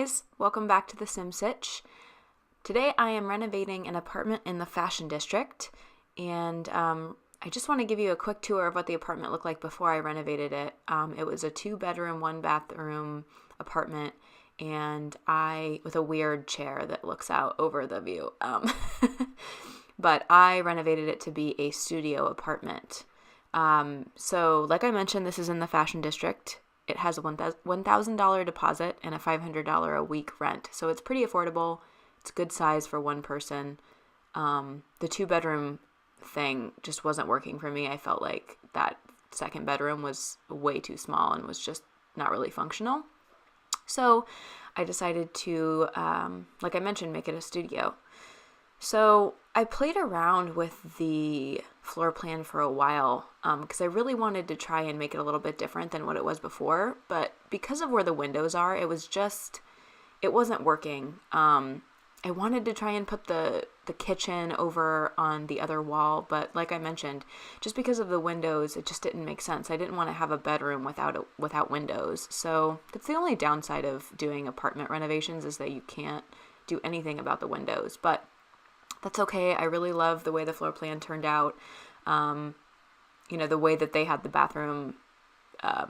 guys, welcome back to the SimSitch. Today I am renovating an apartment in the Fashion District, and I just want to give you a quick tour of what the apartment looked like before I renovated it. It was a 2-bedroom, 1-bathroom apartment, and with a weird chair that looks out over the view. But I renovated it to be a studio apartment. So like I mentioned, this is in the Fashion District. It has a $1,000 deposit and a $500 a week rent. So it's pretty affordable. It's a good size for one person. The 2-bedroom thing just wasn't working for me. I felt like that second bedroom was way too small and was just not really functional. So I decided to, like I mentioned, make it a studio. So I played around with the floor plan for a while because I really wanted to try and make it a little bit different than what it was before. But because of where the windows are, it wasn't working. I wanted to try and put the kitchen over on the other wall, but like I mentioned, just because of the windows, it just didn't make sense. I didn't want to have a bedroom without windows. So that's the only downside of doing apartment renovations, is that you can't do anything about the windows. But that's okay. I really love the way the floor plan turned out. The way that they had the bathroom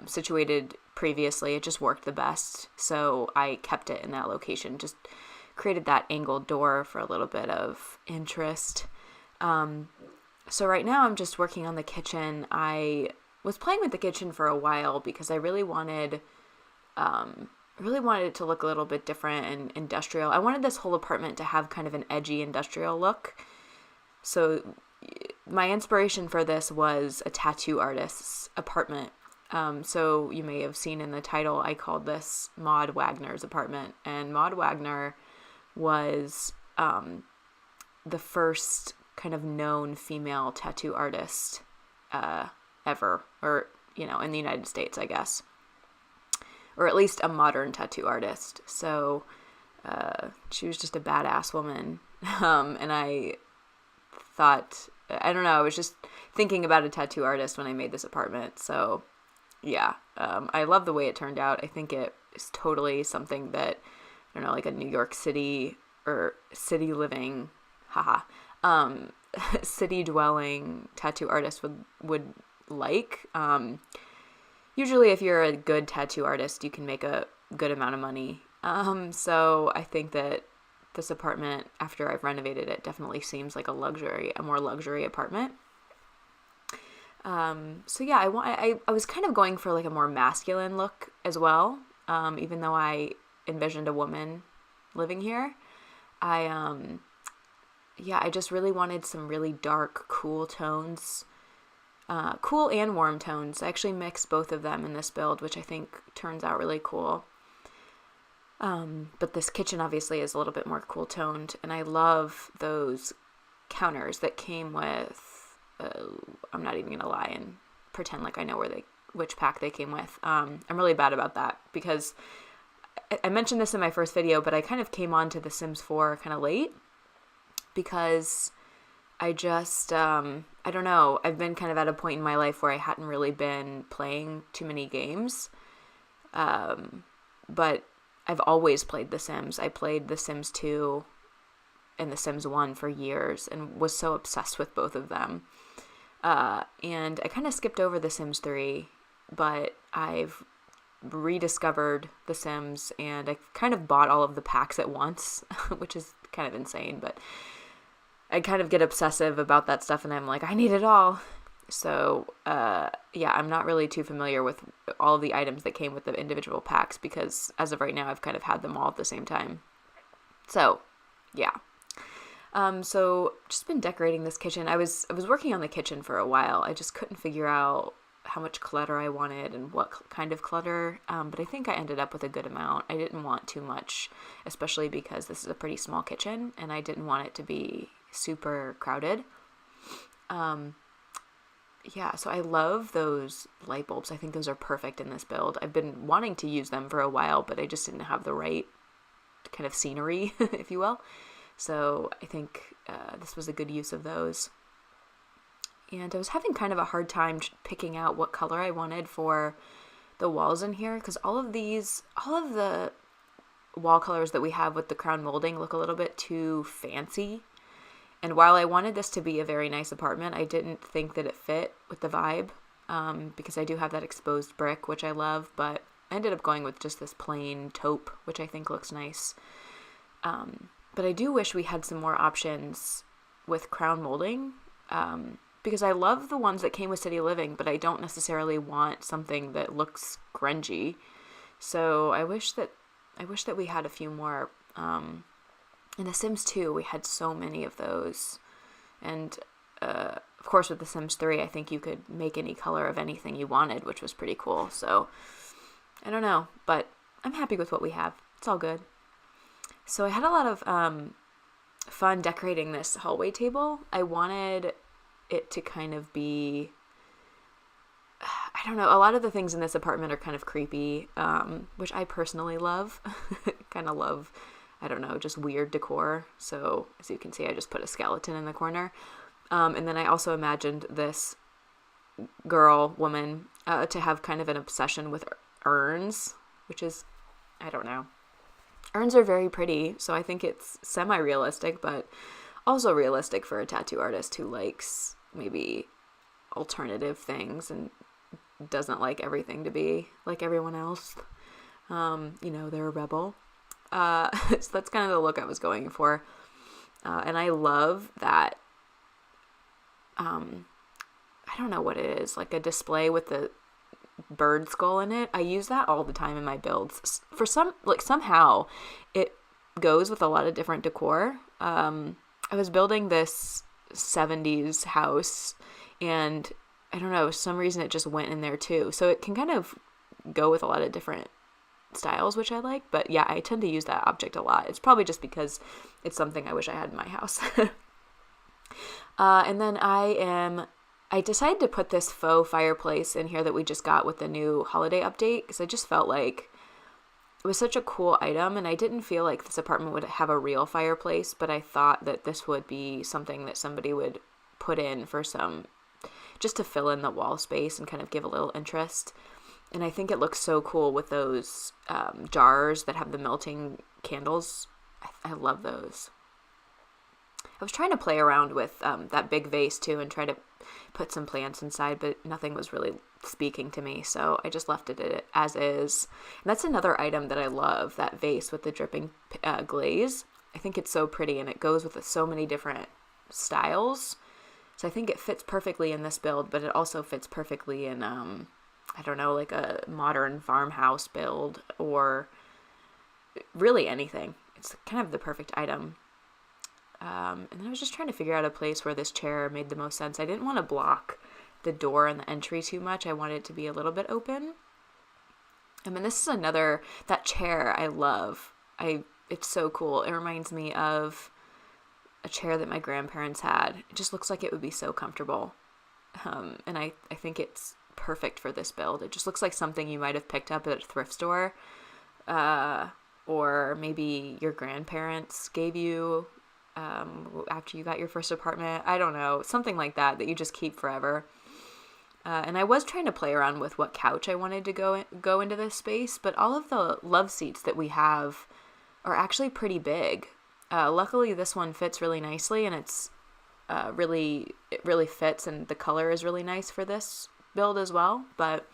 situated previously, it just worked the best. So I kept it in that location, just created that angled door for a little bit of interest. So right now I'm just working on the kitchen. I was playing with the kitchen for a while because I really wanted it to look a little bit different and industrial. I wanted this whole apartment to have kind of an edgy industrial look. So my inspiration for this was a tattoo artist's apartment. So you may have seen in the title, I called this Maud Wagner's apartment. And Maud Wagner was the first kind of known female tattoo artist ever, or, in the United States, I guess. Or at least a modern tattoo artist. So she was just a badass woman. And I thought, I don't know, I was just thinking about a tattoo artist when I made this apartment. So yeah, I love the way it turned out. I think it is totally something that, I don't know, like a New York City or city living, city dwelling tattoo artist would like. Usually if you're a good tattoo artist, you can make a good amount of money. So I think that this apartment, after I've renovated it, definitely seems like a more luxury apartment. So yeah, I was kind of going for like a more masculine look as well. Even though I envisioned a woman living here, I just really wanted some really dark, cool tones. Cool and warm tones. I actually mixed both of them in this build, which I think turns out really cool. But this kitchen obviously is a little bit more cool toned, and I love those counters that came with, I'm not even going to lie and pretend like I know which pack they came with. I'm really bad about that because I mentioned this in my first video, but I kind of came on to The Sims 4 kind of late because I just, I don't know, I've been kind of at a point in my life where I hadn't really been playing too many games, but I've always played The Sims. I played The Sims 2 and The Sims 1 for years and was so obsessed with both of them, and I kind of skipped over The Sims 3, but I've rediscovered The Sims, and I kind of bought all of the packs at once, which is kind of insane, but I kind of get obsessive about that stuff, and I'm like, I need it all. So, I'm not really too familiar with all of the items that came with the individual packs because as of right now, I've kind of had them all at the same time. So, yeah. So just been decorating this kitchen. I was working on the kitchen for a while. I just couldn't figure out how much clutter I wanted and what kind of clutter, but I think I ended up with a good amount. I didn't want too much, especially because this is a pretty small kitchen, and I didn't want it to be super crowded. So I love those light bulbs. I think those are perfect in this build. I've been wanting to use them for a while, but I just didn't have the right kind of scenery, if you will. So I think this was a good use of those. And I was having kind of a hard time picking out what color I wanted for the walls in here, because all of the wall colors that we have with the crown molding look a little bit too fancy. And while I wanted this to be a very nice apartment, I didn't think that it fit with the vibe, because I do have that exposed brick, which I love, but I ended up going with just this plain taupe, which I think looks nice. But I do wish we had some more options with crown molding, because I love the ones that came with City Living, but I don't necessarily want something that looks grungy. So I wish that we had a few more. In The Sims 2, we had so many of those. And, of course, with The Sims 3, I think you could make any color of anything you wanted, which was pretty cool. So, I don't know, but I'm happy with what we have. It's all good. So I had a lot of fun decorating this hallway table. I wanted it to kind of be, I don't know, a lot of the things in this apartment are kind of creepy, which I personally love. Kind of love, I don't know, just weird decor. So as you can see, I just put a skeleton in the corner. And then I also imagined this woman, to have kind of an obsession with urns, which is, I don't know. Urns are very pretty, so I think it's semi-realistic, but also realistic for a tattoo artist who likes maybe alternative things and doesn't like everything to be like everyone else. They're a rebel. So that's kind of the look I was going for. And I love that, I don't know what it is, like a display with the bird skull in it. I use that all the time in my builds. For somehow it goes with a lot of different decor. I was building this 70s house, and I don't know, some reason it just went in there too. So it can kind of go with a lot of different styles, which I like. But yeah, I tend to use that object a lot. It's probably just because it's something I wish I had in my house. And then I decided to put this faux fireplace in here that we just got with the new holiday update, because I just felt like it was such a cool item, and I didn't feel like this apartment would have a real fireplace, but I thought that this would be something that somebody would put in for just to fill in the wall space and kind of give a little interest. And I think it looks so cool with those jars that have the melting candles. I love those. I was trying to play around with that big vase too and try to put some plants inside, but nothing was really speaking to me, so I just left it as is. And that's another item that I love, that vase with the dripping glaze. I think it's so pretty, and it goes with so many different styles. So I think it fits perfectly in this build, but it also fits perfectly in, I don't know, like a modern farmhouse build, or really anything. It's kind of the perfect item. And then I was just trying to figure out a place where this chair made the most sense. I didn't want to block the door and the entry too much. I wanted it to be a little bit open. I mean, this is that chair I love. It's so cool. It reminds me of a chair that my grandparents had. It just looks like it would be so comfortable. And I think it's perfect for this build. It just looks like something you might have picked up at a thrift store, or maybe your grandparents gave you after you got your first apartment. I don't know, something like that you just keep forever. And I was trying to play around with what couch I wanted to go into this space, but all of the love seats that we have are actually pretty big. Luckily, this one fits really nicely, and it really fits, and the color is really nice for this build as well. But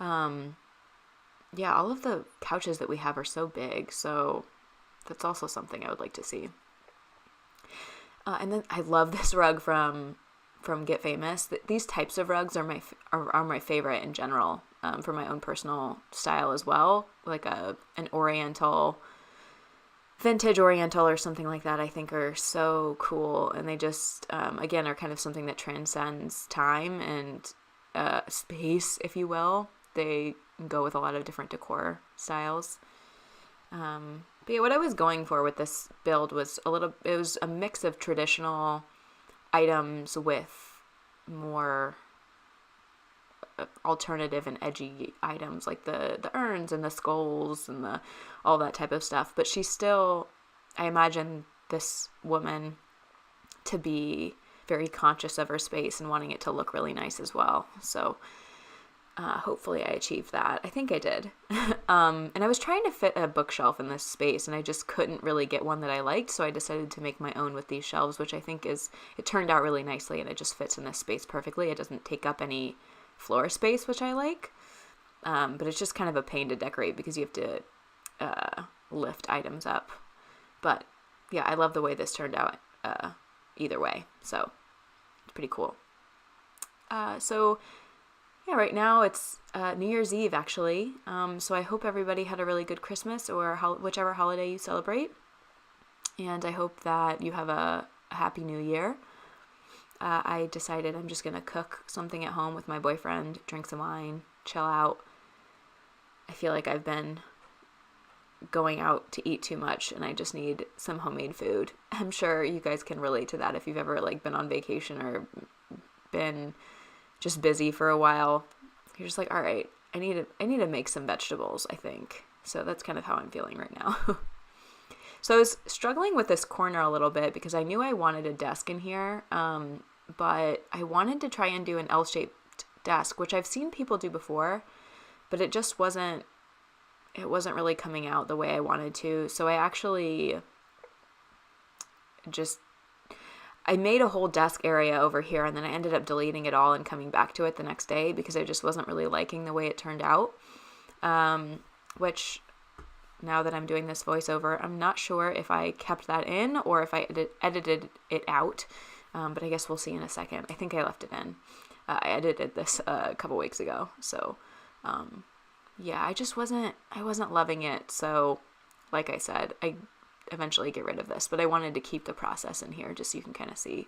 yeah, all of the couches that we have are so big, so that's also something I would like to see. And then I love this rug from Get Famous. These types of rugs are my favorite in general, for my own personal style as well. Like an vintage oriental or something like that, I think are so cool. And they just, again, are kind of something that transcends time and space, if you will. They go with a lot of different decor styles. But yeah, what I was going for with this build was it was a mix of traditional items with more alternative and edgy items, like the urns and the skulls and all that type of stuff. But I imagine this woman to be very conscious of her space and wanting it to look really nice as well. So Hopefully I achieved that. I think I did. And I was trying to fit a bookshelf in this space, and I just couldn't really get one that I liked, so I decided to make my own with these shelves, which I think it turned out really nicely, and it just fits in this space perfectly. It doesn't take up any floor space, which I like, but it's just kind of a pain to decorate because you have to lift items up. But yeah, I love the way this turned out either way, so it's pretty cool. So yeah, right now it's New Year's Eve, actually. So I hope everybody had a really good Christmas or whichever holiday you celebrate. And I hope that you have a happy new year. I decided I'm just going to cook something at home with my boyfriend, drink some wine, chill out. I feel like I've been going out to eat too much and I just need some homemade food. I'm sure you guys can relate to that if you've ever been on vacation or been just busy for a while. You're just like, all right, I need to make some vegetables, I think. So that's kind of how I'm feeling right now. So I was struggling with this corner a little bit because I knew I wanted a desk in here, but I wanted to try and do an L-shaped desk, which I've seen people do before, but it just wasn't really coming out the way I wanted to. So I actually I made a whole desk area over here, and then I ended up deleting it all and coming back to it the next day because I just wasn't really liking the way it turned out. Which, now that I'm doing this voiceover, I'm not sure if I kept that in or if I edited it out, but I guess we'll see in a second. I think I left it in. I edited this a couple weeks ago, so yeah, I wasn't loving it. So, like I said, I eventually get rid of this, but I wanted to keep the process in here just so you can kind of see.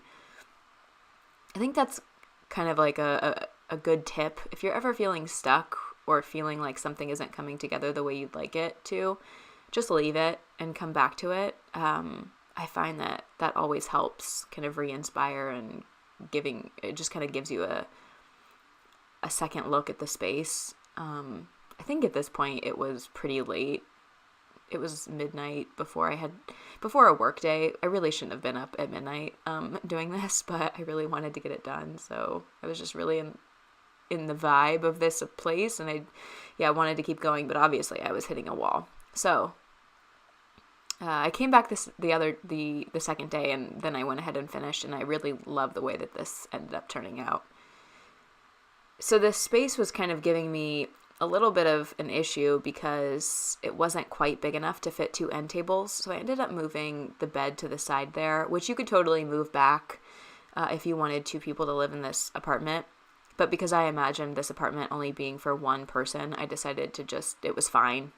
I think that's kind of like a good tip. If you're ever feeling stuck or feeling like something isn't coming together the way you'd like it to, just leave it and come back to it. I find that always helps kind of re-inspire and it just kind of gives you a second look at the space. I think at this point it was pretty late. It was midnight before a work day. I really shouldn't have been up at midnight doing this, but I really wanted to get it done. So I was just really in the vibe of this place, and I wanted to keep going, but obviously I was hitting a wall. So I came back the second day, and then I went ahead and finished, and I really love the way that this ended up turning out. So this space was kind of giving me a little bit of an issue because it wasn't quite big enough to fit 2 end tables. So I ended up moving the bed to the side there, which you could totally move back if you wanted 2 people to live in this apartment. But because I imagined this apartment only being for 1 person, I decided it was fine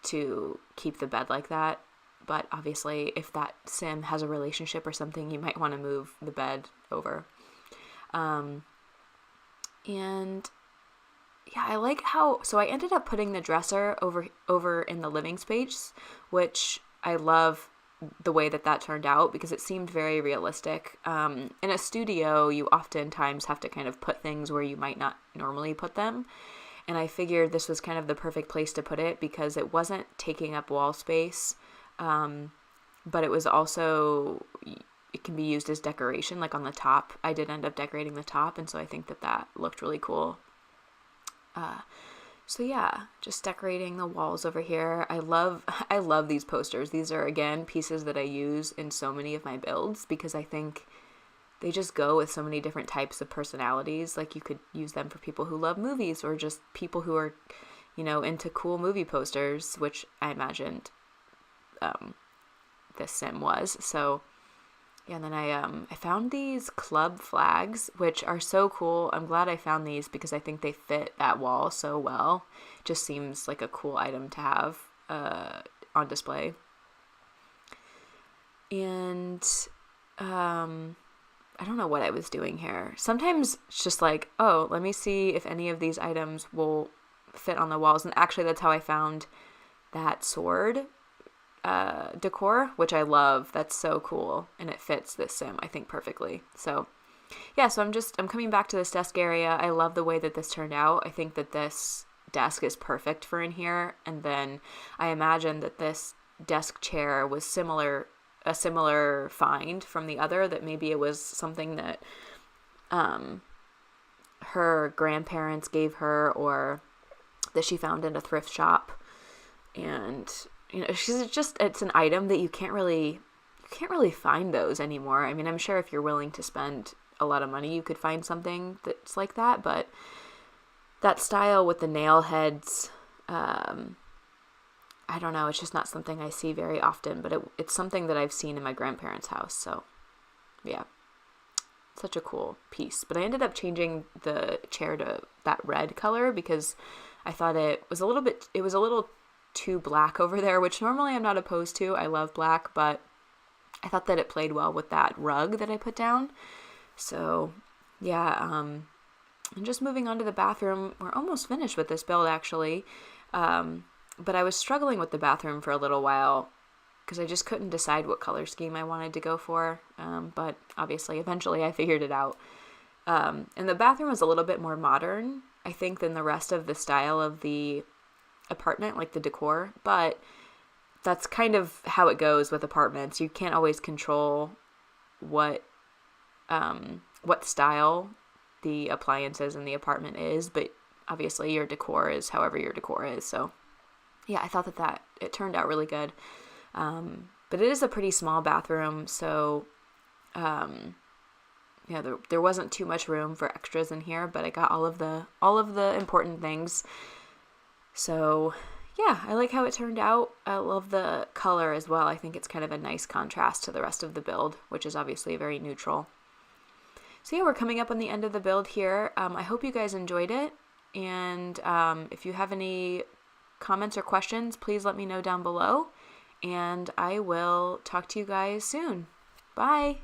to keep the bed like that. But obviously, if that sim has a relationship or something, you might want to move the bed over. And yeah, I like so I ended up putting the dresser over in the living space, which I love the way that turned out because it seemed very realistic. In a studio, you oftentimes have to kind of put things where you might not normally put them. And I figured this was kind of the perfect place to put it because it wasn't taking up wall space, but it was also, it can be used as decoration, like on the top. I did end up decorating the top, and so I think that looked really cool. So yeah, just decorating the walls over here. I love these posters. These are, again, pieces that I use in so many of my builds because I think they just go with so many different types of personalities. Like you could use them for people who love movies or just people who are, into cool movie posters, which I imagined this sim was. So yeah, and then I found these club flags, which are so cool. I'm glad I found these because I think they fit that wall so well. It just seems like a cool item to have on display. And I don't know what I was doing here. Sometimes it's just like, oh, let me see if any of these items will fit on the walls. And actually, that's how I found that sword decor, which I love. That's so cool, and it fits this sim, I think, perfectly. So yeah, so I'm coming back to this desk area. I love the way that this turned out. I think that this desk is perfect for in here, and then I imagine that this desk chair was a similar find from the other, that maybe it was something that her her grandparents gave her or that she found in a thrift shop. And, it's an item that you can't really find those anymore. I mean, I'm sure if you're willing to spend a lot of money, you could find something that's like that, but that style with the nail heads, I don't know, it's just not something I see very often, but it's something that I've seen in my grandparents' house. So yeah, such a cool piece. But I ended up changing the chair to that red color because I thought it was a little too black over there, which normally I'm not opposed to. I love black, but I thought that it played well with that rug that I put down. So yeah, and just moving on to the bathroom, we're almost finished with this build actually. But I was struggling with the bathroom for a little while because I just couldn't decide what color scheme I wanted to go for. But obviously, eventually I figured it out. And the bathroom was a little bit more modern, I think, than the rest of the style of the apartment, like the decor. But that's kind of how it goes with apartments. You can't always control what style the appliances in the apartment is, but obviously your decor is however your decor is. So yeah, I thought that it turned out really good. But it is a pretty small bathroom, so there wasn't too much room for extras in here, but I got all of the important things. So yeah, I like how it turned out. I love the color as well. I think it's kind of a nice contrast to the rest of the build, which is obviously very neutral. So yeah, we're coming up on the end of the build here. I hope you guys enjoyed it. And if you have any comments or questions, please let me know down below. And I will talk to you guys soon. Bye.